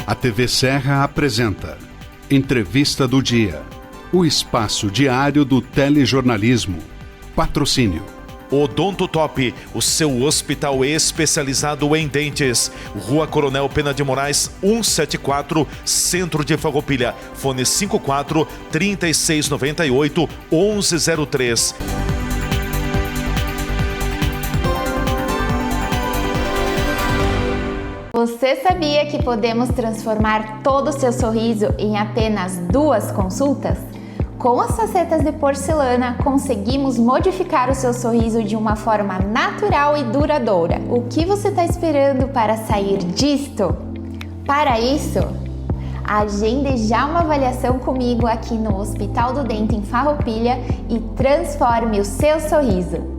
A TV Serra apresenta Entrevista do Dia, o espaço diário do telejornalismo. Patrocínio Odonto Top, o seu hospital especializado em dentes. Rua Coronel Pena de Moraes, 174, Centro de Farroupilha. Fone 54 3698 1103. Você sabia que podemos transformar todo o seu sorriso em apenas 2 consultas? Com as facetas de porcelana, conseguimos modificar o seu sorriso de uma forma natural e duradoura. O que você está esperando para sair disto? Para isso, agende já uma avaliação comigo aqui no Hospital do Dente em Farroupilha e transforme o seu sorriso.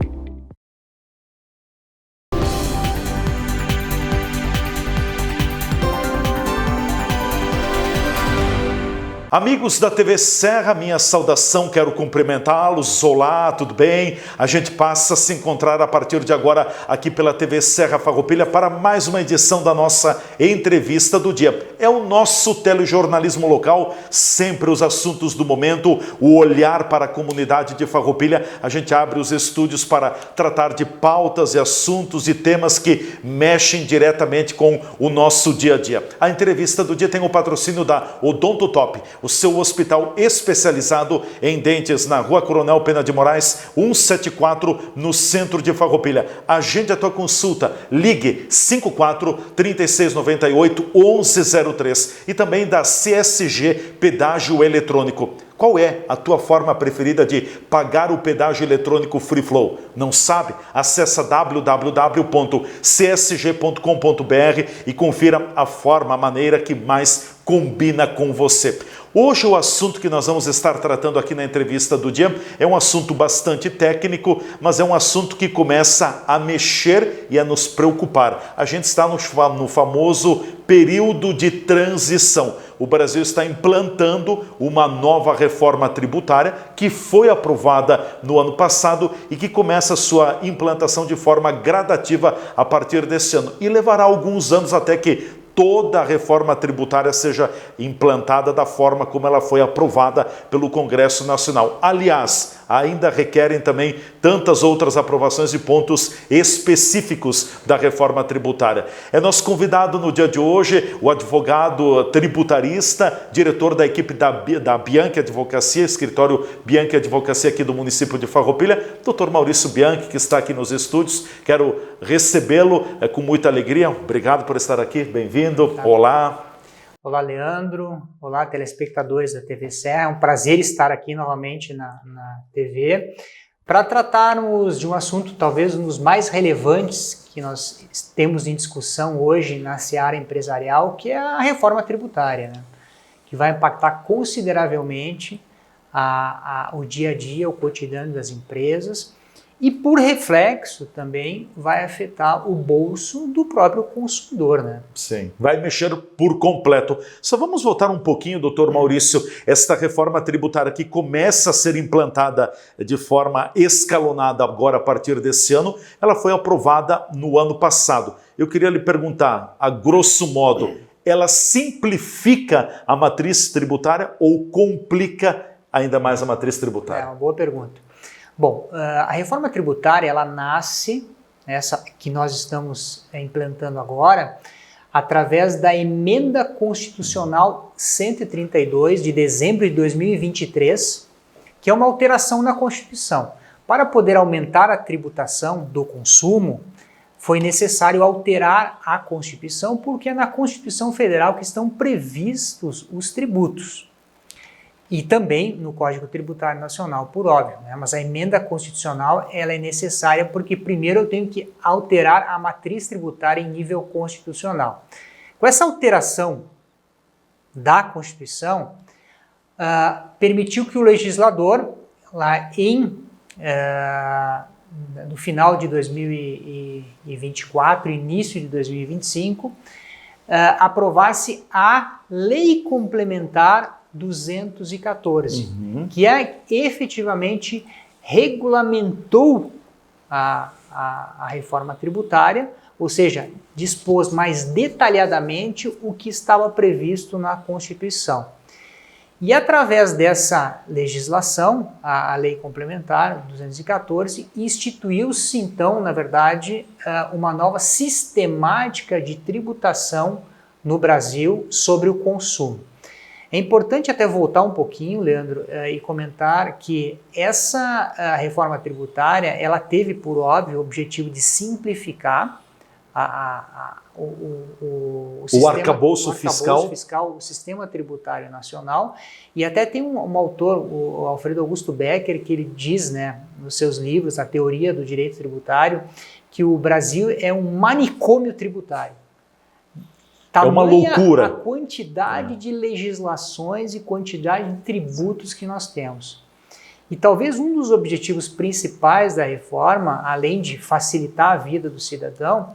Amigos da TV Serra, minha saudação, quero cumprimentá-los. Olá, tudo bem? A gente passa a se encontrar a partir de agora aqui pela TV Serra Farroupilha para mais uma edição da nossa Entrevista do Dia. É o nosso telejornalismo local, sempre os assuntos do momento, o olhar para a comunidade de Farroupilha. A gente abre os estúdios para tratar de pautas e assuntos e temas que mexem diretamente com o nosso dia a dia. A Entrevista do Dia tem o patrocínio da Odonto Top, o seu hospital especializado em dentes na Rua Coronel Pena de Moraes, 174, no centro de Farroupilha. Agende a tua consulta, ligue 54 3698 1103 e também da CSG Pedágio Eletrônico. Qual é a tua forma preferida de pagar o pedágio eletrônico Free Flow? Não sabe? Acesse www.csg.com.br e confira a forma, a maneira que mais combina com você. Hoje o assunto que nós vamos estar tratando aqui na Entrevista do Dia é um assunto bastante técnico, mas é um assunto que começa a mexer e a nos preocupar. A gente está no famoso período de transição. O Brasil está implantando uma nova reforma tributária que foi aprovada no ano passado e que começa a sua implantação de forma gradativa a partir desse ano. E levará alguns anos até que toda a reforma tributária seja implantada da forma como ela foi aprovada pelo Congresso Nacional. Aliás, ainda requerem também tantas outras aprovações e pontos específicos da reforma tributária. É nosso convidado no dia de hoje, o advogado tributarista, diretor da equipe da Bianchi Advocacia, escritório Bianchi Advocacia aqui do município de Farroupilha, Dr. Maurício Bianchi, que está aqui nos estúdios. Quero recebê-lo com muita alegria. Obrigado por estar aqui, bem-vindo. Olá. Olá, Leandro. Olá, telespectadores da TV Serra. É um prazer estar aqui novamente na TV para tratarmos de um assunto talvez um dos mais relevantes que nós temos em discussão hoje na seara empresarial, que é a reforma tributária, né? Que vai impactar consideravelmente o dia a dia, o cotidiano das empresas. E, por reflexo, também vai afetar o bolso do próprio consumidor, né? Sim, vai mexer por completo. Só vamos voltar um pouquinho, doutor Maurício. Esta reforma tributária que começa a ser implantada de forma escalonada agora a partir desse ano, ela foi aprovada no ano passado. Eu queria lhe perguntar, a grosso modo, ela simplifica a matriz tributária ou complica ainda mais a matriz tributária? É uma boa pergunta. Bom, a reforma tributária, ela nasce, essa que nós estamos implantando agora, através da Emenda Constitucional 132 de dezembro de 2023, que é uma alteração na Constituição. Para poder aumentar a tributação do consumo, foi necessário alterar a Constituição, porque é na Constituição Federal que estão previstos os tributos. E também no Código Tributário Nacional, por óbvio, né? Mas a emenda constitucional ela é necessária porque primeiro eu tenho que alterar a matriz tributária em nível constitucional. Com essa alteração da Constituição, permitiu que o legislador, lá no final de 2024, início de 2025, aprovasse a Lei Complementar 214, que efetivamente regulamentou a a reforma tributária, ou seja, dispôs mais detalhadamente o que estava previsto na Constituição. E através dessa legislação, a Lei Complementar 214, instituiu-se então, na verdade, uma nova sistemática de tributação no Brasil sobre o consumo. É importante até voltar um pouquinho, Leandro, e comentar que essa reforma tributária, ela teve, por óbvio, o objetivo de simplificar o arcabouço fiscal, o sistema tributário nacional, e até tem um autor, o Alfredo Augusto Becker, que ele diz, né, nos seus livros, a teoria do direito tributário, que o Brasil é um manicômio tributário. É uma loucura. A quantidade de legislações e quantidade de tributos que nós temos. E talvez um dos objetivos principais da reforma, além de facilitar a vida do cidadão,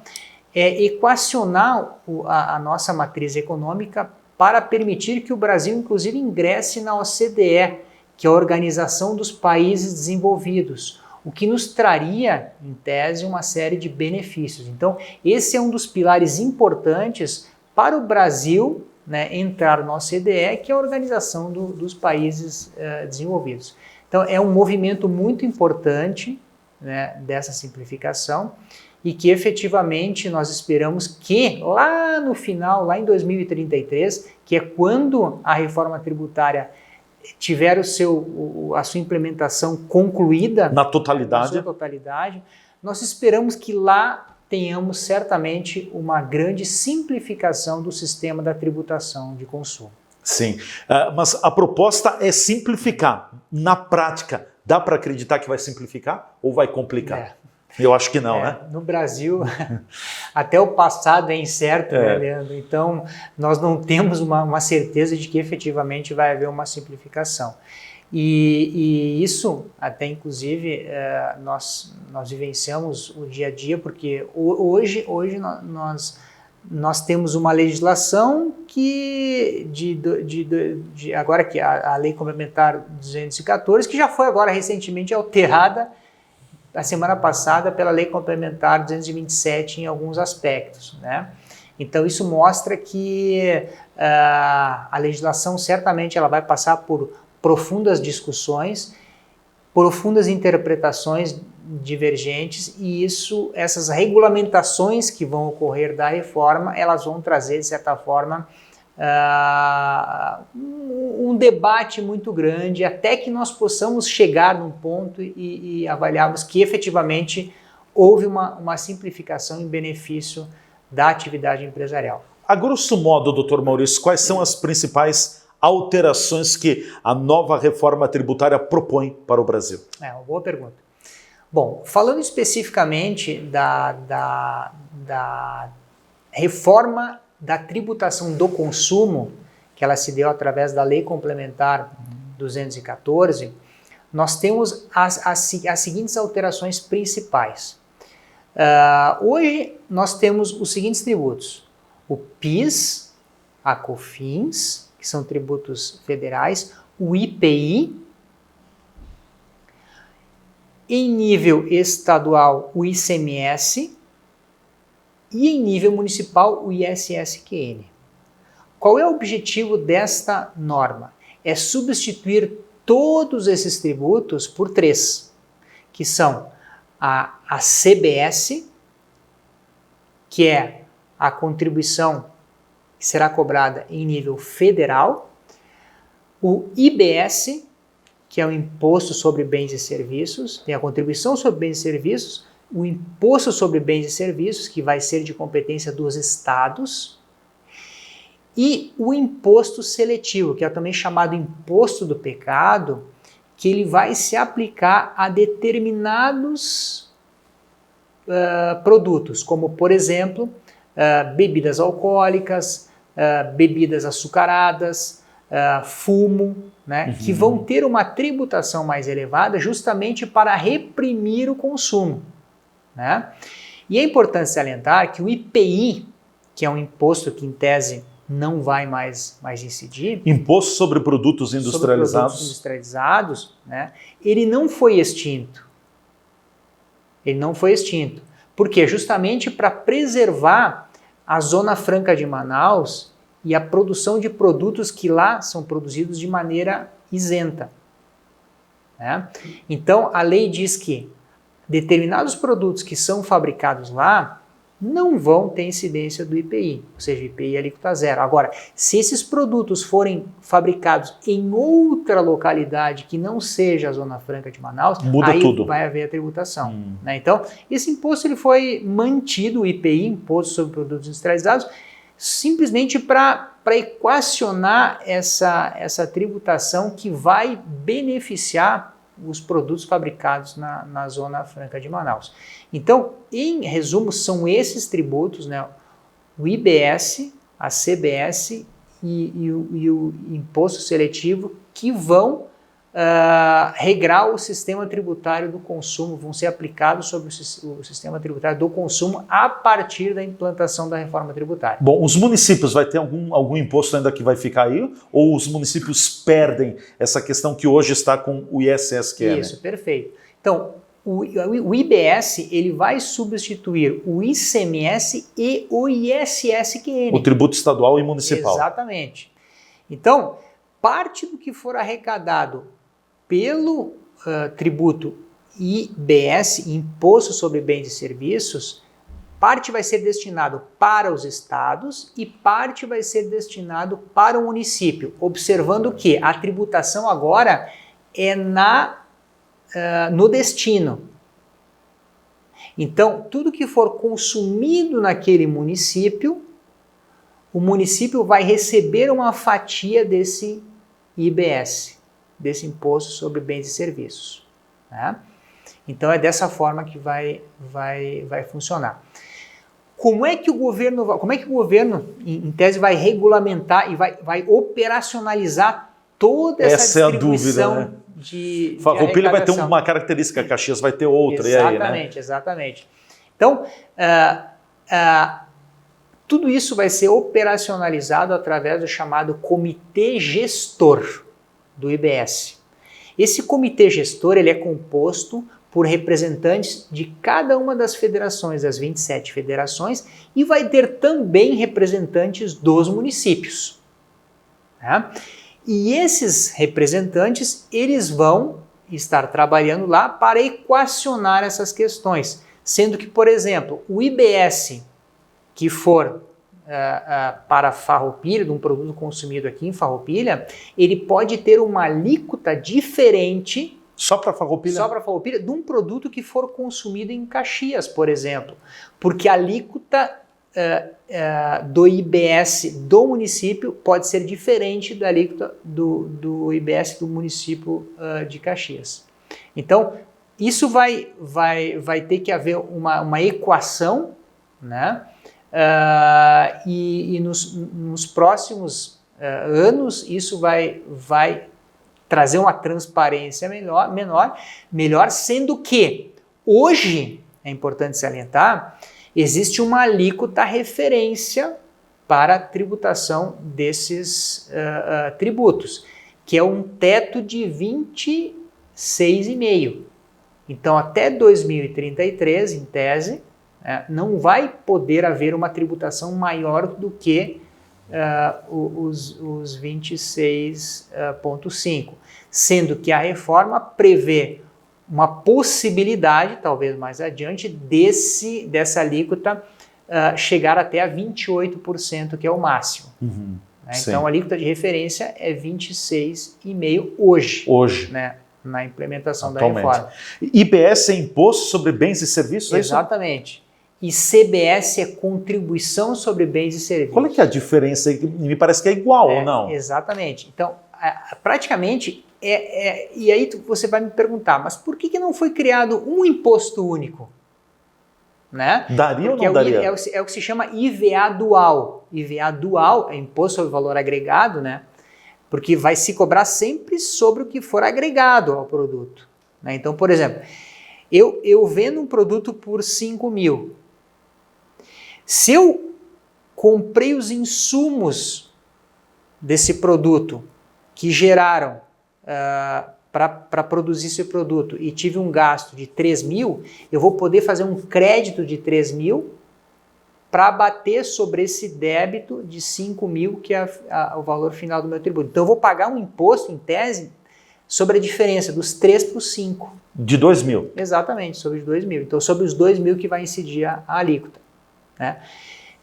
é equacionar a nossa matriz econômica para permitir que o Brasil, inclusive, ingresse na OCDE, que é a Organização dos Países Desenvolvidos, o que nos traria, em tese, uma série de benefícios. Então, esse é um dos pilares importantes para o Brasil, né, entrar na OCDE, que é a Organização dos Países Desenvolvidos. Então, é um movimento muito importante, né, dessa simplificação, e que efetivamente nós esperamos que lá no final, lá em 2033, que é quando a reforma tributária tiver a sua implementação concluída na totalidade, nós esperamos que lá tenhamos certamente uma grande simplificação do sistema da tributação de consumo. Sim, mas a proposta é simplificar. Na prática, dá para acreditar que vai simplificar ou vai complicar? Eu acho que não, né? No Brasil, até o passado é incerto, né, Leandro? Então, nós não temos uma certeza de que efetivamente vai haver uma simplificação. E isso, até inclusive, nós vivenciamos o dia a dia, porque hoje nós temos uma legislação que, agora que a Lei Complementar 214, que já foi agora recentemente alterada, a semana passada, pela Lei Complementar 227 em alguns aspectos, né? Então isso mostra que a legislação certamente ela vai passar por profundas discussões, profundas interpretações divergentes, e essas regulamentações que vão ocorrer da reforma, elas vão trazer, de certa forma, um debate muito grande, até que nós possamos chegar num ponto e avaliarmos que efetivamente houve uma simplificação em benefício da atividade empresarial. A grosso modo, doutor Maurício, quais são as principais alterações que a nova reforma tributária propõe para o Brasil? É uma boa pergunta. Bom, falando especificamente da reforma da tributação do consumo, que ela se deu através da Lei Complementar 214, nós temos as seguintes alterações principais. Hoje nós temos os seguintes tributos: o PIS, a COFINS, que são tributos federais, o IPI, em nível estadual o ICMS e em nível municipal o ISSQN. Qual é o objetivo desta norma? É substituir todos esses tributos por 3, que são a CBS, que é a contribuição que será cobrada em nível federal, o IBS, que é o Imposto sobre Bens e Serviços, tem a contribuição sobre bens e serviços, o Imposto sobre Bens e Serviços, que vai ser de competência dos estados, e o imposto seletivo, que é também chamado imposto do pecado, que ele vai se aplicar a determinados produtos, como, por exemplo, bebidas alcoólicas, bebidas açucaradas, fumo, né, que vão ter uma tributação mais elevada justamente para reprimir o consumo, né? E é importante salientar que o IPI, que é um imposto que em tese não vai mais incidir, Imposto sobre produtos industrializados, né, ele não foi extinto. Ele não foi extinto. Por quê? Justamente para preservar a Zona Franca de Manaus e a produção de produtos que lá são produzidos de maneira isenta. Né? Então, a lei diz que determinados produtos que são fabricados lá não vão ter incidência do IPI, ou seja, IPI é alíquota zero. Agora, se esses produtos forem fabricados em outra localidade que não seja a Zona Franca de Manaus, muda aí tudo. vai haver a tributação. Né? Então, esse imposto ele foi mantido, o IPI, Imposto sobre Produtos Industrializados, simplesmente para equacionar essa tributação que vai beneficiar os produtos fabricados na Zona Franca de Manaus. Então, em resumo, são esses tributos, né, o IBS, a CBS e o imposto seletivo, que vão regrar o sistema tributário do consumo, vão ser aplicados sobre o sistema tributário do consumo a partir da implantação da reforma tributária. Bom, os municípios vai ter algum imposto ainda que vai ficar aí? Ou os municípios perdem essa questão que hoje está com o ISS que é? Isso, né? Perfeito. Então, o IBS ele vai substituir o ICMS e o ISSQN. O tributo estadual e municipal. Exatamente. Então, parte do que for arrecadado pelo tributo IBS, Imposto sobre Bens e Serviços, parte vai ser destinado para os estados e parte vai ser destinado para o município, observando que a tributação agora é no destino. Então, tudo que for consumido naquele município, o município vai receber uma fatia desse IBS, desse Imposto sobre Bens e Serviços. Né? Então, é dessa forma que vai funcionar. Como é que o governo, em tese, vai regulamentar e vai operacionalizar toda essa distribuição? Essa é a dúvida, né? Farroupilha vai ter uma característica, Caxias vai ter outra. Exatamente, e aí, né? Exatamente. Então, tudo isso vai ser operacionalizado através do chamado Comitê Gestor do IBS. Esse Comitê Gestor ele é composto por representantes de cada uma das federações, das 27 federações, e vai ter também representantes dos municípios. Né? E esses representantes, eles vão estar trabalhando lá para equacionar essas questões, sendo que, por exemplo, o IBS que for para Farroupilha, de um produto consumido aqui em Farroupilha, ele pode ter uma alíquota diferente só para Farroupilha? Só para Farroupilha, de um produto que for consumido em Caxias, por exemplo, porque a alíquota do IBS do município pode ser diferente da alíquota do IBS do município de Caxias. Então, isso vai ter que haver uma equação, né? E nos próximos anos isso vai trazer uma transparência melhor, sendo que hoje, é importante salientar, existe uma alíquota referência para a tributação desses tributos, que é um teto de 26,5%. Então, até 2033, em tese, não vai poder haver uma tributação maior do que os 26,5%, sendo que a reforma prevê uma possibilidade, talvez mais adiante, dessa alíquota chegar até a 28%, que é o máximo. Uhum, então, a alíquota de referência é 26,5% hoje. Né? Na implementação da reforma. IBS é Imposto sobre Bens e Serviços? Exatamente. E CBS é Contribuição sobre Bens e Serviços. Qual é que é a diferença? Me parece que é igual ou não? Exatamente. Então, praticamente, e aí você vai me perguntar, mas por que não foi criado um imposto único? Né? Daria Porque ou não daria? É o que se chama IVA dual. IVA dual é Imposto sobre Valor Agregado, né? Porque vai se cobrar sempre sobre o que for agregado ao produto. Né? Então, por exemplo, eu vendo um produto por 5 mil. Se eu comprei os insumos desse produto que geraram para produzir esse produto e tive um gasto de 3 mil, eu vou poder fazer um crédito de 3 mil para bater sobre esse débito de 5 mil, que é o valor final do meu tributo. Então eu vou pagar um imposto, em tese, sobre a diferença dos 3 para os 5. De 2 mil. Exatamente, sobre os 2 mil. Então sobre os 2 mil que vai incidir a alíquota, né?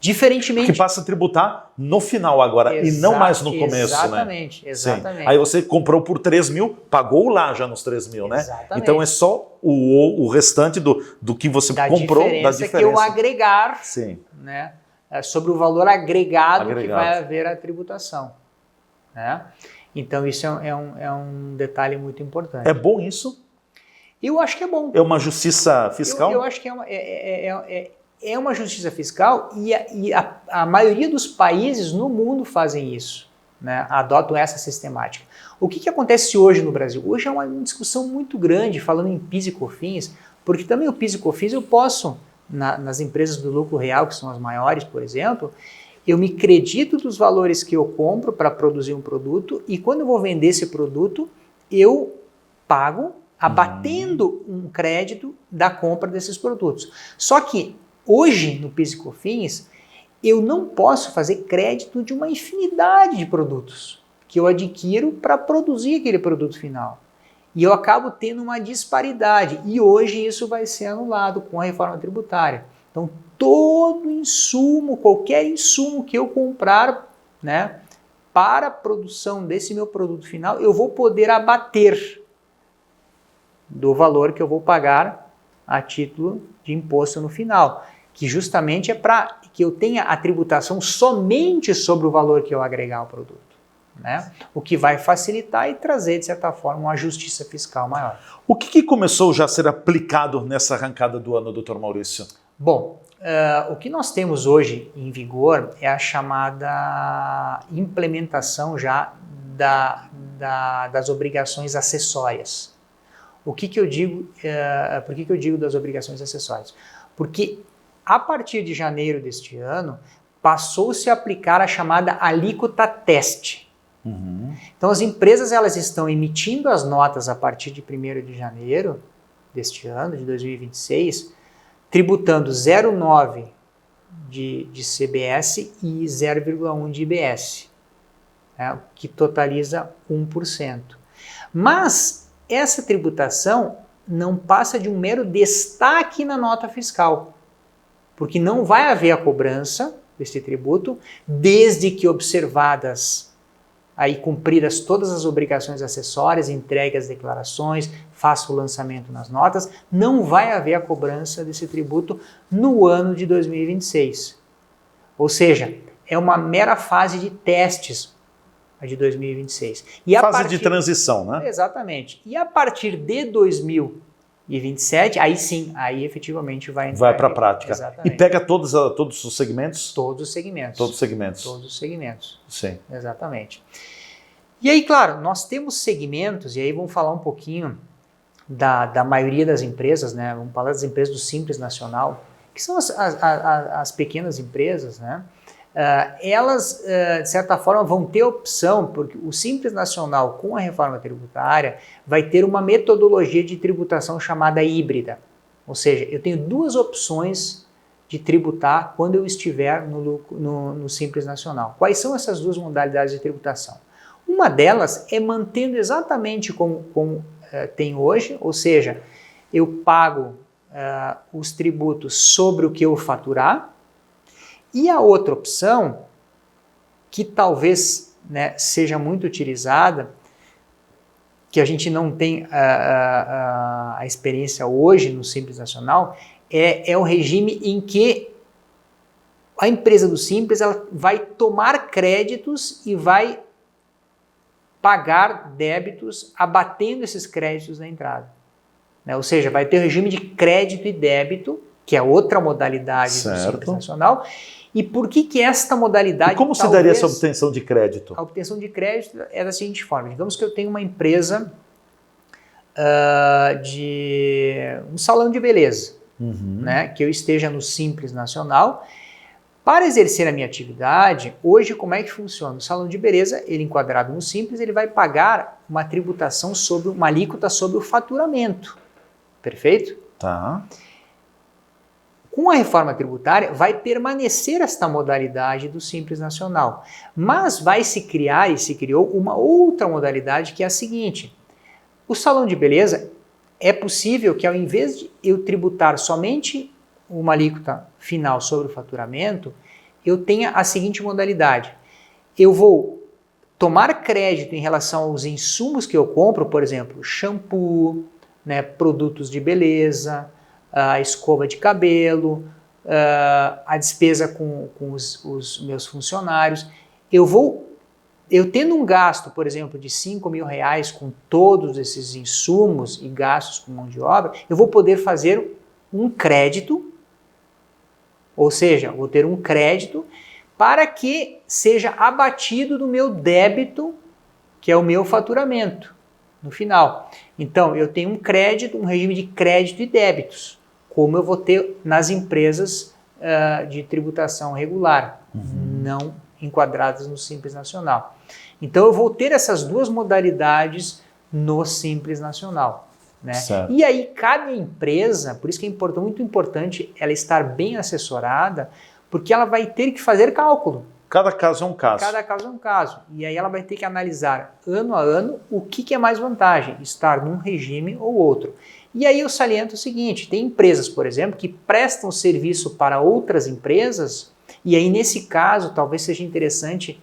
Diferentemente... Que passa a tributar no final agora e não mais no começo, exatamente, né? Exatamente. Sim. Aí você comprou por 3 mil, pagou lá já nos 3 mil, né? Exatamente. Então é só o restante do que você comprou, da diferença. Que eu agregar, sim, né, sobre o valor agregado que vai haver a tributação, né? Então isso é um detalhe muito importante. É bom isso? Eu acho que é bom. É uma justiça fiscal? Eu acho que é uma justiça fiscal e a maioria dos países no mundo fazem isso, né? Adotam essa sistemática. O que acontece hoje no Brasil? Hoje é uma discussão muito grande falando em PIS e COFINS, porque também o PIS e COFINS eu posso, nas empresas do lucro real, que são as maiores, por exemplo, eu me credito dos valores que eu compro para produzir um produto e quando eu vou vender esse produto, eu pago abatendo um crédito da compra desses produtos. Só que hoje, no PIS e COFINS, eu não posso fazer crédito de uma infinidade de produtos que eu adquiro para produzir aquele produto final. E eu acabo tendo uma disparidade. E hoje isso vai ser anulado com a reforma tributária. Então, todo insumo, qualquer insumo que eu comprar, né, para a produção desse meu produto final, eu vou poder abater do valor que eu vou pagar a título de imposto no final, que justamente é para que eu tenha a tributação somente sobre o valor que eu agregar ao produto, né? O que vai facilitar e trazer, de certa forma, uma justiça fiscal maior. O que começou já a ser aplicado nessa arrancada do ano, doutor Maurício? Bom, o que nós temos hoje em vigor é a chamada implementação já das obrigações acessórias. Por que eu digo das obrigações acessórias? Porque a partir de janeiro deste ano, passou-se a aplicar a chamada alíquota teste. Uhum. Então as empresas elas estão emitindo as notas a partir de 1º de janeiro deste ano, de 2026, tributando 0,9 de CBS e 0,1 de IBS, né, o que totaliza 1%. Mas essa tributação não passa de um mero destaque na nota fiscal, porque não vai haver a cobrança desse tributo, desde que observadas, aí cumpridas todas as obrigações acessórias, entregue as declarações, faça o lançamento nas notas, não vai haver a cobrança desse tributo no ano de 2026. Ou seja, é uma mera fase de testes a de 2026. E fase de transição, né? Exatamente. E a partir de 2027, aí sim, aí efetivamente vai entrar. Vai para a prática. Exatamente. E pega todos os segmentos? Todos os segmentos. Todos os segmentos. Todos os segmentos. Sim. Exatamente. E aí, claro, nós temos segmentos, e aí vamos falar um pouquinho da maioria das empresas, né? Vamos falar das empresas do Simples Nacional, que são as pequenas empresas, né? Elas, de certa forma, vão ter opção, porque o Simples Nacional, com a reforma tributária, vai ter uma metodologia de tributação chamada híbrida. Ou seja, eu tenho duas opções de tributar quando eu estiver no Simples Nacional. Quais são essas duas modalidades de tributação? Uma delas é mantendo exatamente como tem hoje, ou seja, eu pago os tributos sobre o que eu faturar. E a outra opção, que talvez, né, seja muito utilizada, que a gente não tem a experiência hoje no Simples Nacional, é o regime em que a empresa do Simples ela vai tomar créditos e vai pagar débitos abatendo esses créditos na entrada, né? Ou seja, vai ter o regime de crédito e débito, que é outra modalidade do Simples Nacional. E por que esta modalidade... E como se daria essa obtenção de crédito? A obtenção de crédito é da seguinte forma. Digamos que eu tenho uma empresa de um salão de beleza, né, que eu esteja no Simples Nacional. Para exercer a minha atividade, hoje como é que funciona? O salão de beleza, ele enquadrado no Simples, ele vai pagar uma tributação sobre uma alíquota sobre o faturamento. Perfeito? Tá. Com a reforma tributária, vai permanecer esta modalidade do Simples Nacional, mas vai se criar, e se criou, uma outra modalidade que é a seguinte: o salão de beleza, é possível que ao invés de eu tributar somente uma alíquota final sobre o faturamento, eu tenha a seguinte modalidade: eu vou tomar crédito em relação aos insumos que eu compro, por exemplo, shampoo, né, produtos de beleza, a escova de cabelo, a despesa com os meus funcionários. Eu tendo um gasto, por exemplo, de R$5.000 com todos esses insumos e gastos com mão de obra, eu vou poder fazer um crédito, ou seja, vou ter um crédito para que seja abatido do meu débito, que é o meu faturamento, no final. Então, eu tenho um crédito, um regime de crédito e débitos, como eu vou ter nas empresas de tributação regular, não enquadradas no Simples Nacional. Então, eu vou ter essas duas modalidades no Simples Nacional. Né? E aí, cada empresa, por isso que é muito importante ela estar bem assessorada, porque ela vai ter que fazer cálculo. Cada caso é um caso. Cada caso é um caso. E aí ela vai ter que analisar ano a ano o que é mais vantagem, estar num regime ou outro. E aí eu saliento o seguinte: tem empresas, por exemplo, que prestam serviço para outras empresas, e aí nesse caso talvez seja interessante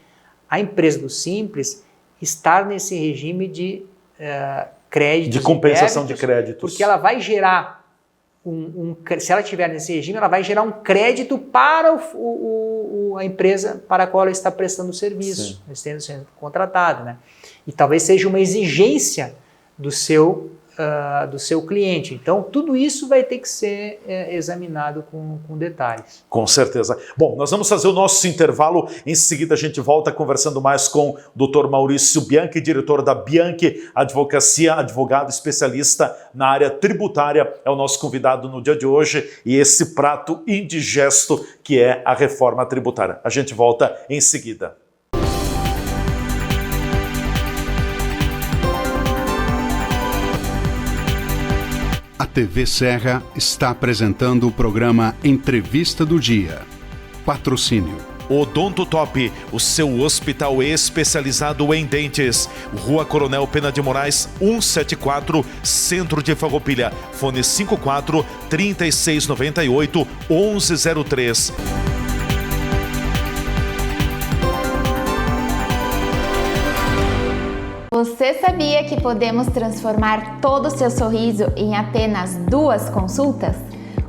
a empresa do Simples estar nesse regime de créditos. De compensação de créditos. Porque ela vai gerar se ela estiver nesse regime, ela vai gerar um crédito para a empresa para a qual ela está prestando o serviço, estando sendo contratada, né? E talvez seja uma exigência do seu cliente. Então, tudo isso vai ter que ser examinado com detalhes. Com certeza. Bom, nós vamos fazer o nosso intervalo. Em seguida, a gente volta conversando mais com o Dr. Maurício Bianchi, diretor da Bianchi Advocacia, advogado especialista na área tributária. É o nosso convidado no dia de hoje. E esse prato indigesto que é a reforma tributária. A gente volta em seguida. A TV Serra está apresentando o programa Entrevista do Dia. Patrocínio. Odonto Top, o seu hospital especializado em dentes. Rua Coronel Pena de Moraes, 174, Centro de Farroupilha. Fone 54 3698 1103. Você sabia que podemos transformar todo o seu sorriso em apenas 2 consultas?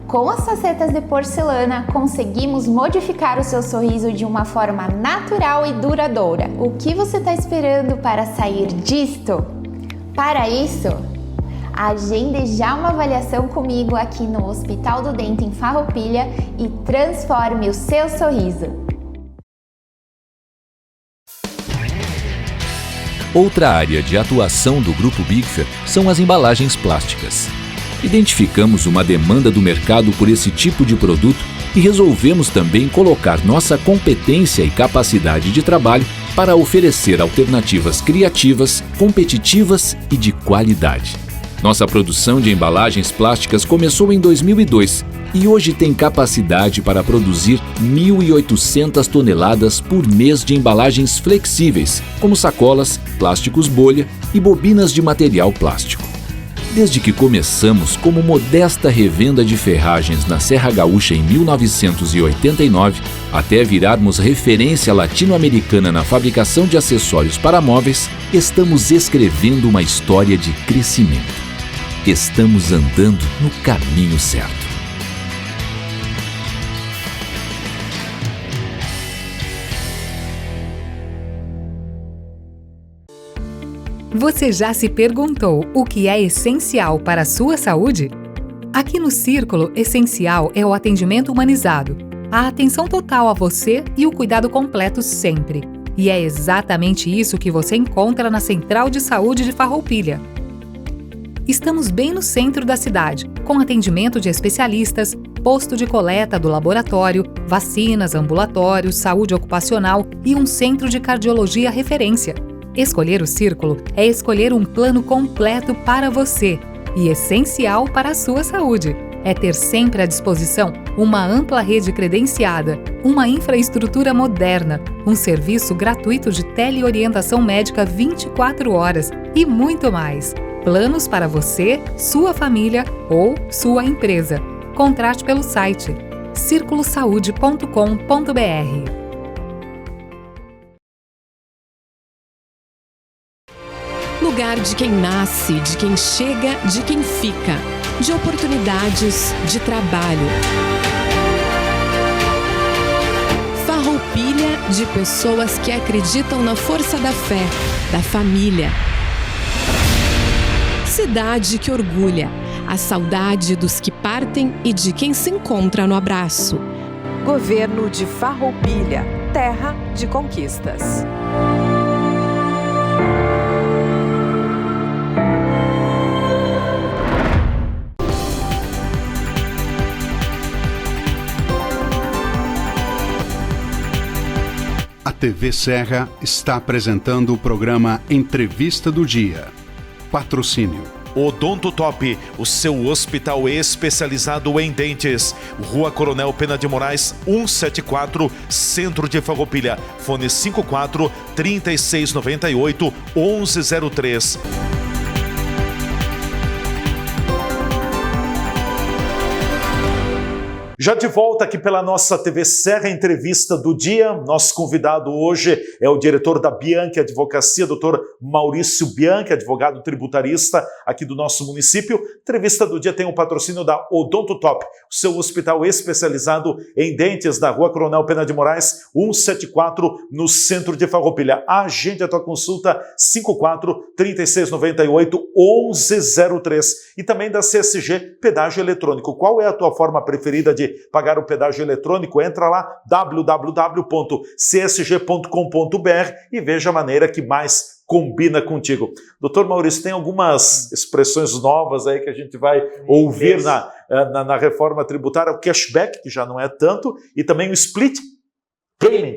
Com as facetas de porcelana, conseguimos modificar o seu sorriso de uma forma natural e duradoura. O que você está esperando para sair disto? Para isso, agende já uma avaliação comigo aqui no Hospital do Dente em Farroupilha e transforme o seu sorriso. Outra área de atuação do Grupo Bigfer são as embalagens plásticas. Identificamos uma demanda do mercado por esse tipo de produto e resolvemos também colocar nossa competência e capacidade de trabalho para oferecer alternativas criativas, competitivas e de qualidade. Nossa produção de embalagens plásticas começou em 2002 e hoje tem capacidade para produzir 1.800 toneladas por mês de embalagens flexíveis, como sacolas, plásticos bolha e bobinas de material plástico. Desde que começamos como modesta revenda de ferragens na Serra Gaúcha em 1989, até virarmos referência latino-americana na fabricação de acessórios para móveis, estamos escrevendo uma história de crescimento. Estamos andando no caminho certo. Você já se perguntou o que é essencial para a sua saúde? Aqui no Círculo, essencial é o atendimento humanizado, a atenção total a você e o cuidado completo sempre. E é exatamente isso que você encontra na Central de Saúde de Farroupilha. Estamos bem no centro da cidade, com atendimento de especialistas, posto de coleta do laboratório, vacinas, ambulatórios, saúde ocupacional e um centro de cardiologia referência. Escolher o Círculo é escolher um plano completo para você e essencial para a sua saúde. É ter sempre à disposição uma ampla rede credenciada, uma infraestrutura moderna, um serviço gratuito de teleorientação médica 24 horas e muito mais. Planos para você, sua família ou sua empresa. Contrate pelo site circulosaude.com.br. Lugar de quem nasce, de quem chega, de quem fica. De oportunidades, de trabalho. Farroupilha de pessoas que acreditam na força da fé, da família. Cidade que orgulha, a saudade dos que partem e de quem se encontra no abraço. Governo de Farroupilha, terra de conquistas. A TV Serra está apresentando o programa Entrevista do Dia. Patrocínio. Odonto Top, o seu hospital especializado em dentes. Rua Coronel Pena de Moraes, 174, Centro de Farroupilha. Fone 54 3698 1103. Já de volta aqui pela nossa TV Serra, Entrevista do Dia. Nosso convidado hoje é o diretor da Bianchi Advocacia, Dr. Maurício Bianchi, advogado tributarista aqui do nosso município. Entrevista do Dia tem o patrocínio da Odonto Top, o seu hospital especializado em dentes, da Rua Coronel Pena de Moraes, 174, no centro de Farroupilha. Agende a tua consulta 54 3698 1103. E também da CSG Pedágio Eletrônico. Qual é a tua forma preferida de pagar o pedágio eletrônico? Entra lá, www.csg.com.br, e veja a maneira que mais combina contigo. Doutor Maurício, tem algumas expressões novas aí que a gente vai ouvir na reforma tributária, o cashback, que já não é tanto, e também o split payment.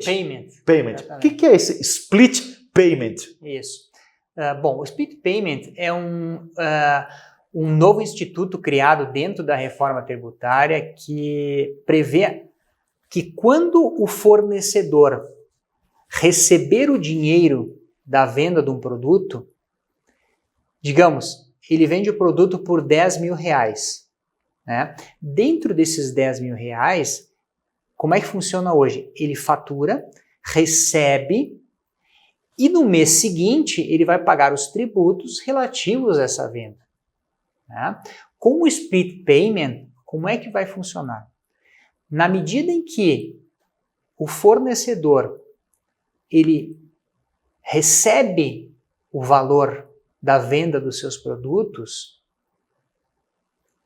O que é esse split payment? Isso. Bom, o split payment é um novo instituto criado dentro da reforma tributária que prevê que quando o fornecedor receber o dinheiro da venda de um produto, digamos, ele vende o produto por 10 mil reais, né? Dentro desses 10 mil reais, como é que funciona hoje? Ele fatura, recebe, e no mês seguinte ele vai pagar os tributos relativos a essa venda. Com o split payment, como é que vai funcionar? Na medida em que o fornecedor ele recebe o valor da venda dos seus produtos,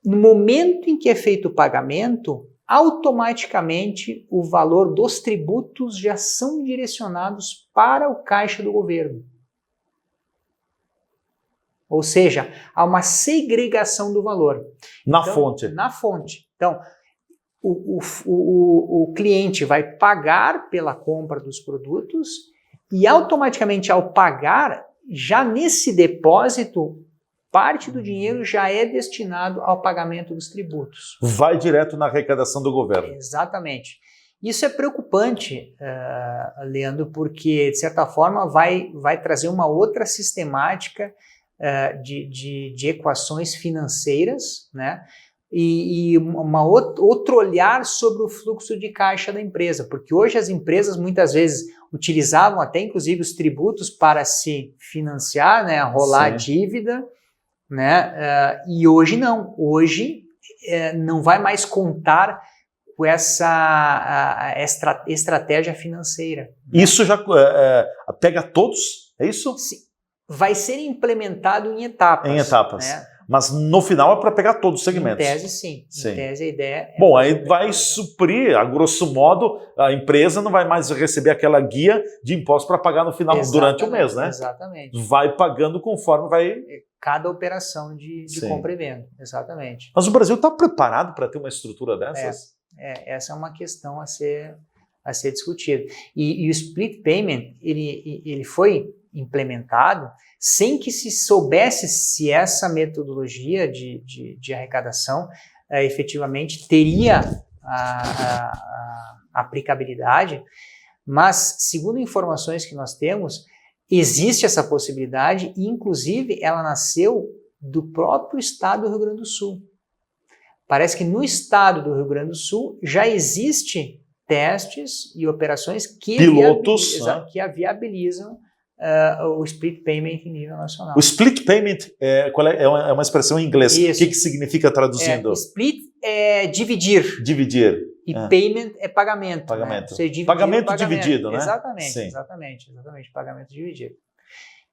no momento em que é feito o pagamento, automaticamente o valor dos tributos já são direcionados para o caixa do governo. Ou seja, há uma segregação do valor. Na fonte. Na fonte. Então, o cliente vai pagar pela compra dos produtos e automaticamente ao pagar, já nesse depósito, parte do dinheiro já é destinado ao pagamento dos tributos. Vai direto na arrecadação do governo. Exatamente. Isso é preocupante, Leandro, porque, de certa forma, vai trazer uma outra sistemática de equações financeiras, né? E outro olhar sobre o fluxo de caixa da empresa, porque hoje as empresas muitas vezes utilizavam até inclusive os tributos para se financiar, né? Rolar a dívida, né? E hoje não, hoje não vai mais contar com essa estratégia financeira. Isso já pega todos, é isso? Sim. Vai ser implementado em etapas. Em etapas. Né? Mas no final é para pegar todos os segmentos. Em tese, sim. Em tese, a ideia é... Bom, aí vai suprir, a grosso modo, a empresa não vai mais receber aquela guia de impostos para pagar no final, durante o mês, né? Exatamente. Vai pagando conforme vai... Cada operação de compra e venda, exatamente. Mas o Brasil está preparado para ter uma estrutura dessas? Essa é uma questão a ser discutida. E o split payment, ele foi implementado sem que se soubesse se essa metodologia de arrecadação efetivamente teria a aplicabilidade, mas, segundo informações que nós temos, existe essa possibilidade e, inclusive, ela nasceu do próprio estado do Rio Grande do Sul. Parece que no estado do Rio Grande do Sul já existe testes e operações que viabilizam o split payment em nível nacional. O split payment é uma expressão em inglês. Isso. O que significa traduzindo? Split é dividir. Dividir. E payment é pagamento. Pagamento. Né? Você dividir pagamento dividido, né? Exatamente. Pagamento dividido.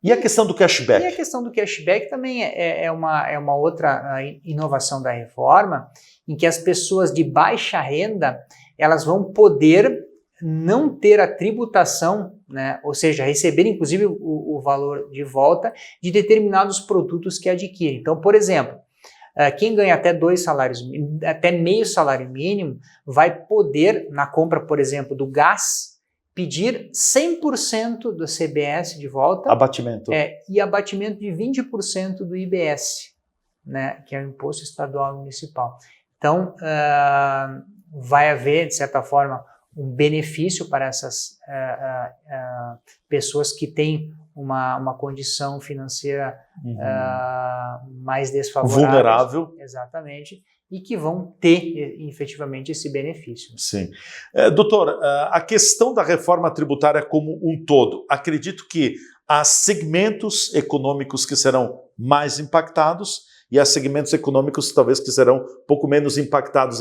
E a questão do cashback? E a questão do cashback também é uma outra inovação da reforma, em que as pessoas de baixa renda elas vão poder não ter a tributação, né, ou seja, receber inclusive o valor de volta de determinados produtos que adquirem. Então, por exemplo, quem ganha até até meio salário mínimo, vai poder, na compra, por exemplo, do gás, pedir 100% do CBS de volta. Abatimento. E abatimento de 20% do IBS, né, que é o Imposto Estadual e Municipal. Então, vai haver, de certa forma, um benefício para essas pessoas que têm uma condição financeira mais desfavorável. Vulnerável. Exatamente. E que vão ter, efetivamente, esse benefício. Sim. Doutor, a questão da reforma tributária como um todo, acredito que há segmentos econômicos que serão mais impactados e há segmentos econômicos talvez que serão um pouco menos impactados.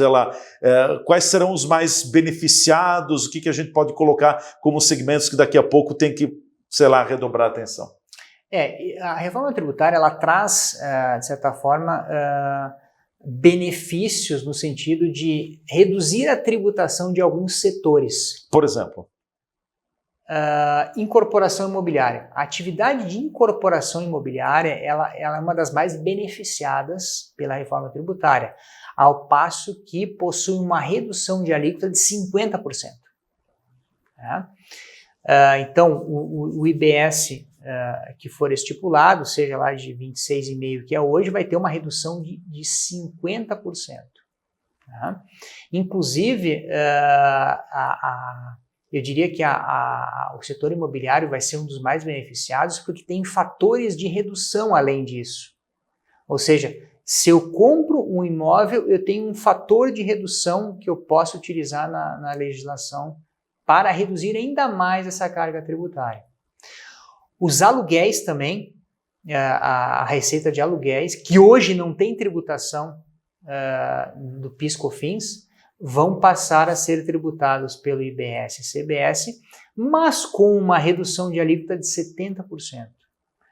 Quais serão os mais beneficiados? O que a gente pode colocar como segmentos que daqui a pouco tem que, sei lá, redobrar a atenção? A reforma tributária, ela traz, de certa forma, benefícios no sentido de reduzir a tributação de alguns setores. Por exemplo? Incorporação imobiliária. A atividade de incorporação imobiliária ela é uma das mais beneficiadas pela reforma tributária, ao passo que possui uma redução de alíquota de 50%. Então, o IBS que for estipulado, seja lá de 26,5% que é hoje, vai ter uma redução de 50%. Inclusive, eu diria que o setor imobiliário vai ser um dos mais beneficiados porque tem fatores de redução além disso. Ou seja, se eu compro um imóvel, eu tenho um fator de redução que eu posso utilizar na legislação para reduzir ainda mais essa carga tributária. Os aluguéis também, a receita de aluguéis, que hoje não tem tributação do PIS/COFINS, vão passar a ser tributados pelo IBS e CBS, mas com uma redução de alíquota de 70%.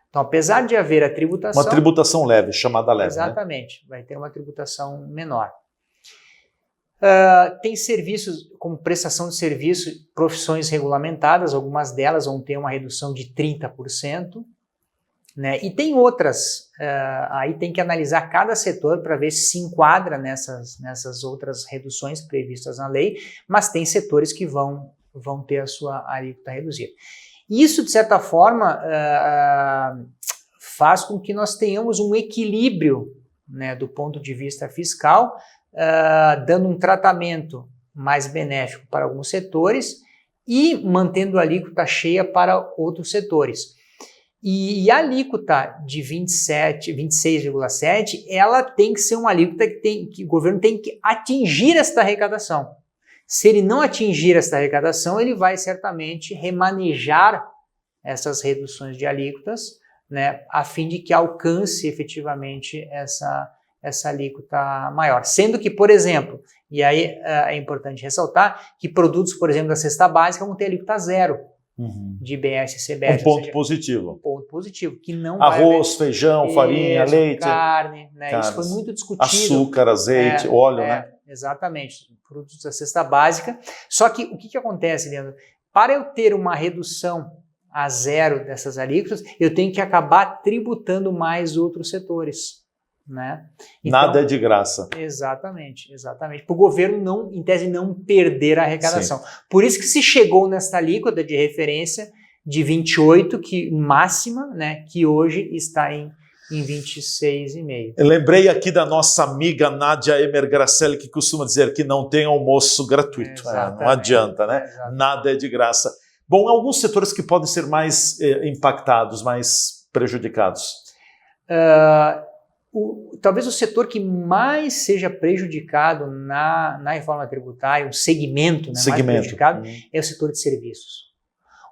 Então, apesar de haver a tributação... Uma tributação leve, chamada leve. Exatamente, né? Vai ter uma tributação menor. Tem serviços como prestação de serviço, profissões regulamentadas, algumas delas vão ter uma redução de 30%. Né? E tem outras, aí tem que analisar cada setor para ver se enquadra nessas outras reduções previstas na lei, mas tem setores que vão ter a sua alíquota reduzida. Isso, de certa forma, faz com que nós tenhamos um equilíbrio, né, do ponto de vista fiscal, dando um tratamento mais benéfico para alguns setores e mantendo a alíquota cheia para outros setores. E a alíquota de 26,7%, ela tem que ser uma alíquota que o governo tem que atingir esta arrecadação. Se ele não atingir esta arrecadação, ele vai certamente remanejar essas reduções de alíquotas, né, a fim de que alcance efetivamente essa alíquota maior. Sendo que, por exemplo, e aí é importante ressaltar que produtos, por exemplo, da cesta básica vão ter alíquota zero. de IBS e CBS. Um ponto positivo. Um ponto positivo, que não Arroz, feijão, farinha, leite. Carne, né? Isso foi muito discutido. Açúcar, azeite, óleo, né? Exatamente, produtos da cesta básica. Só que o que acontece, Leandro? Para eu ter uma redução a zero dessas alíquotas, eu tenho que acabar tributando mais outros setores, né? Então, nada é de graça. Exatamente. Para o governo, não, em tese, não perder a arrecadação. Sim. Por isso que se chegou nesta alíquota de referência de 28, que máxima, né, que hoje está em 26,5. Eu lembrei aqui da nossa amiga Nádia Emergracelli, que costuma dizer que não tem almoço gratuito. Não adianta, né? Exatamente. Nada é de graça. Bom, alguns setores que podem ser mais impactados, mais prejudicados. Talvez o setor que mais seja prejudicado na reforma tributária, o segmento, né, mais prejudicado, é o setor de serviços.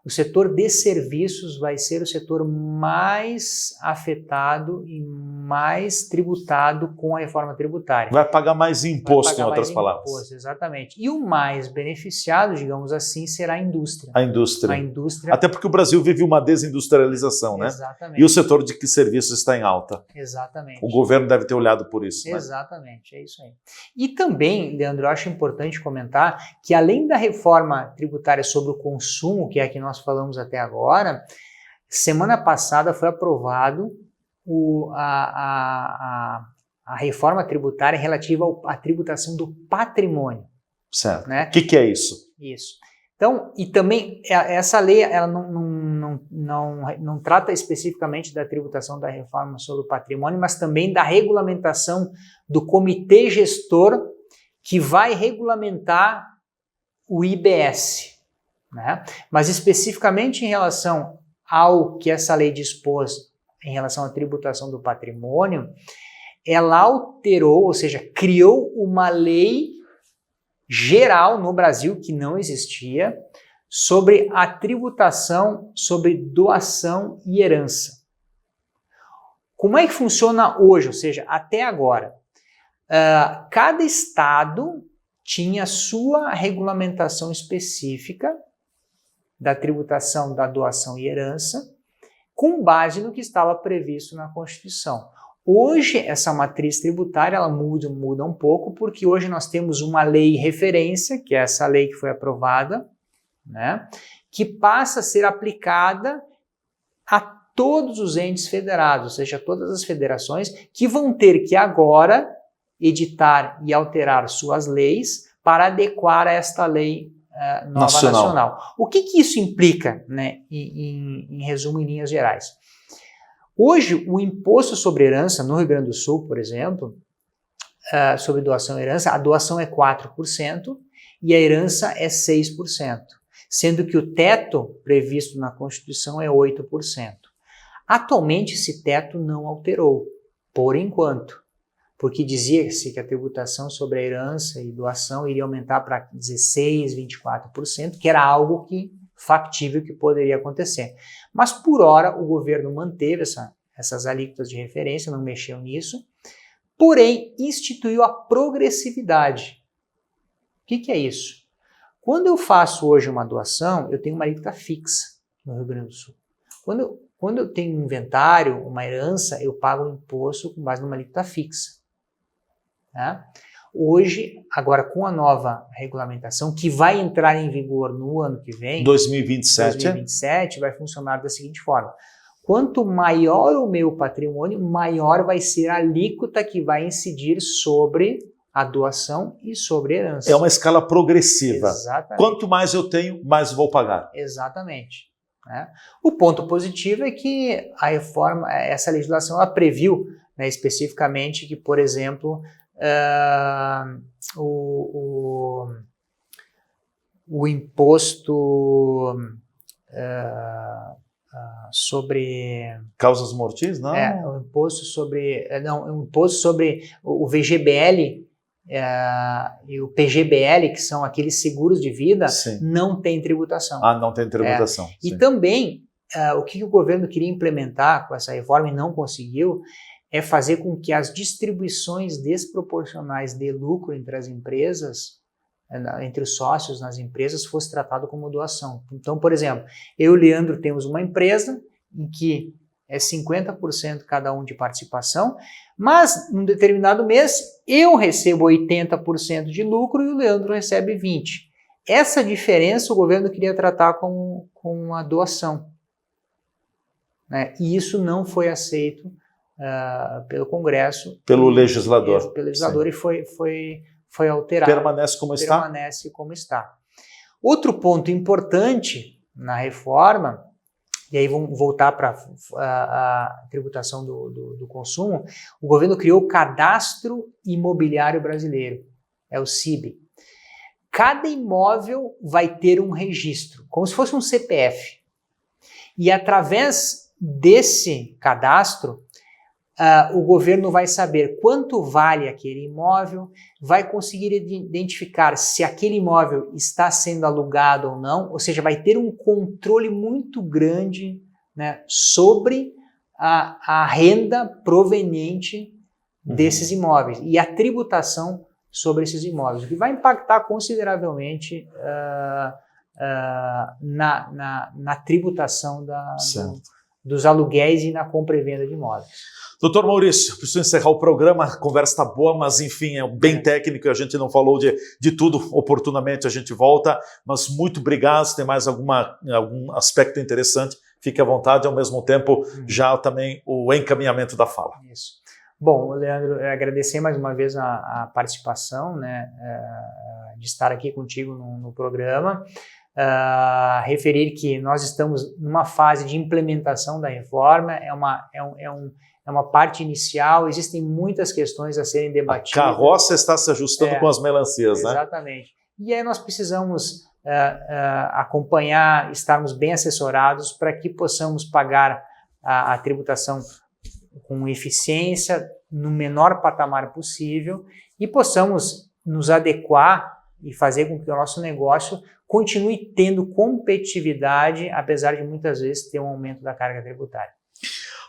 O setor de serviços vai ser o setor mais afetado e mais tributado com a reforma tributária. Vai pagar mais imposto, em outras palavras. Imposto, exatamente. E o mais beneficiado, digamos assim, será a indústria. A indústria. Até porque o Brasil vive uma desindustrialização, né? Exatamente. E o setor de serviços está em alta. Exatamente. O governo deve ter olhado por isso. Exatamente, né? É isso aí. E também, Leandro, eu acho importante comentar que além da reforma tributária sobre o consumo, que é a que nós falamos até agora, semana passada foi aprovado a reforma tributária relativa à tributação do patrimônio. Certo. Né? O que é isso? Isso. Então, e também essa lei ela não trata especificamente da tributação da reforma sobre o patrimônio, mas também da regulamentação do comitê gestor que vai regulamentar o IBS. Né? Mas especificamente em relação ao que essa lei dispôs em relação à tributação do patrimônio, ela alterou, ou seja, criou uma lei geral no Brasil que não existia sobre a tributação sobre doação e herança. Como é que funciona hoje? Ou seja, até agora, cada estado tinha sua regulamentação específica da tributação da doação e herança, com base no que estava previsto na Constituição. Hoje, essa matriz tributária ela muda um pouco, porque hoje nós temos uma lei referência, que é essa lei que foi aprovada, né, que passa a ser aplicada a todos os entes federados, ou seja, todas as federações, que vão ter que agora editar e alterar suas leis para adequar a esta lei nova nacional. O que isso implica, né, em resumo, em linhas gerais? Hoje, o imposto sobre herança, no Rio Grande do Sul, por exemplo, sobre doação e herança, a doação é 4% e a herança é 6%, sendo que o teto previsto na Constituição é 8%. Atualmente, esse teto não alterou, por enquanto, porque dizia-se que a tributação sobre a herança e doação iria aumentar para 16%, 24%, que era algo factível que poderia acontecer. Mas, por hora, o governo manteve essas alíquotas de referência, não mexeu nisso, porém, instituiu a progressividade. O que é isso? Quando eu faço hoje uma doação, eu tenho uma alíquota fixa no Rio Grande do Sul. Quando eu tenho um inventário, uma herança, eu pago um imposto com base numa alíquota fixa. Tá? Hoje, agora com a nova regulamentação, que vai entrar em vigor no ano que vem, 2027, vai funcionar da seguinte forma. Quanto maior o meu patrimônio, maior vai ser a alíquota que vai incidir sobre a doação e sobre a herança. É uma escala progressiva. Exatamente. Quanto mais eu tenho, mais vou pagar. Exatamente. Né? O ponto positivo é que a reforma, essa legislação, ela previu, né, especificamente que, por exemplo, o imposto sobre causas mortis, não? O imposto sobre o imposto sobre o VGBL e o PGBL, que são aqueles seguros de vida, sim, não tem tributação. Não tem tributação. E também o que o governo queria implementar com essa reforma e não conseguiu é fazer com que as distribuições desproporcionais de lucro entre as empresas entre os sócios nas empresas fosse tratado como doação. Então, por exemplo, eu e o Leandro temos uma empresa em que é 50% cada um de participação, mas num determinado mês eu recebo 80% de lucro e o Leandro recebe 20%. Essa diferença o governo queria tratar como uma doação, né? E isso não foi aceito pelo Congresso. Pelo legislador. Pelo legislador. Sim. E foi alterado. Permanece como está? Permanece como está. Outro ponto importante na reforma, e aí vamos voltar para a tributação do consumo, o governo criou o Cadastro Imobiliário Brasileiro, é o CIB. Cada imóvel vai ter um registro, como se fosse um CPF. E através desse cadastro, o governo vai saber quanto vale aquele imóvel, vai conseguir identificar se aquele imóvel está sendo alugado ou não, ou seja, vai ter um controle muito grande, né, sobre a renda proveniente desses imóveis e a tributação sobre esses imóveis, o que vai impactar consideravelmente na tributação dos aluguéis e na compra e venda de imóveis. Doutor Maurício, preciso encerrar o programa, a conversa está boa, mas enfim, é bem técnico, a gente não falou de tudo, oportunamente a gente volta, mas muito obrigado. Se tem mais algum aspecto interessante, fique à vontade, ao mesmo tempo já também o encaminhamento da fala. Isso. Bom, Leandro, agradecer mais uma vez a participação, né, de estar aqui contigo no programa. Referir que nós estamos numa fase de implementação da reforma, é uma parte inicial, existem muitas questões a serem debatidas. A carroça está se ajustando com as melancias, né? Exatamente. E aí nós precisamos acompanhar, estarmos bem assessorados para que possamos pagar a tributação com eficiência, no menor patamar possível, e possamos nos adequar e fazer com que o nosso negócio continue tendo competitividade, apesar de muitas vezes ter um aumento da carga tributária.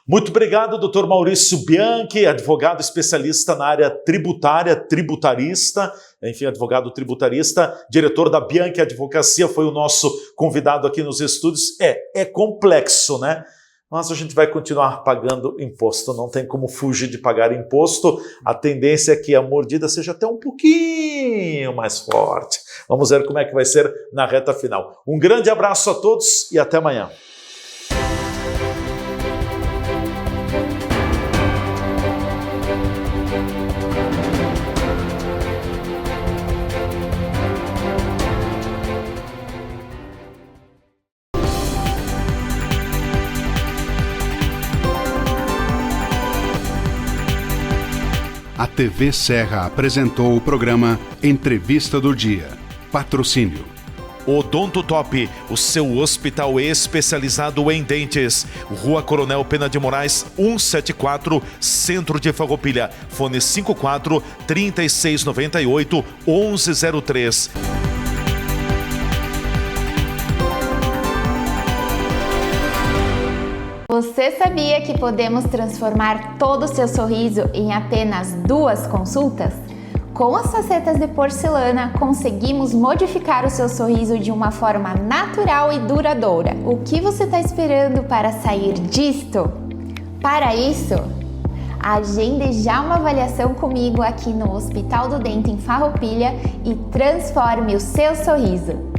Muito obrigado, doutor Maurício Bianchi, advogado especialista na área tributária, tributarista, enfim, advogado tributarista, diretor da Bianchi Advocacia, foi o nosso convidado aqui nos estúdios. É complexo, né? Mas a gente vai continuar pagando imposto, não tem como fugir de pagar imposto. A tendência é que a mordida seja até um pouquinho mais forte. Vamos ver como é que vai ser na reta final. Um grande abraço a todos e até amanhã. A TV Serra apresentou o programa Entrevista do Dia. Patrocínio. Odonto Top, o seu hospital especializado em dentes. Rua Coronel Pena de Moraes, 174, Centro de Farroupilha. Fone 54 3698 1103. Você sabia que podemos transformar todo o seu sorriso em apenas 2 consultas? Com as facetas de porcelana, conseguimos modificar o seu sorriso de uma forma natural e duradoura. O que você está esperando para sair disto? Para isso, agende já uma avaliação comigo aqui no Hospital do Dente em Farroupilha e transforme o seu sorriso.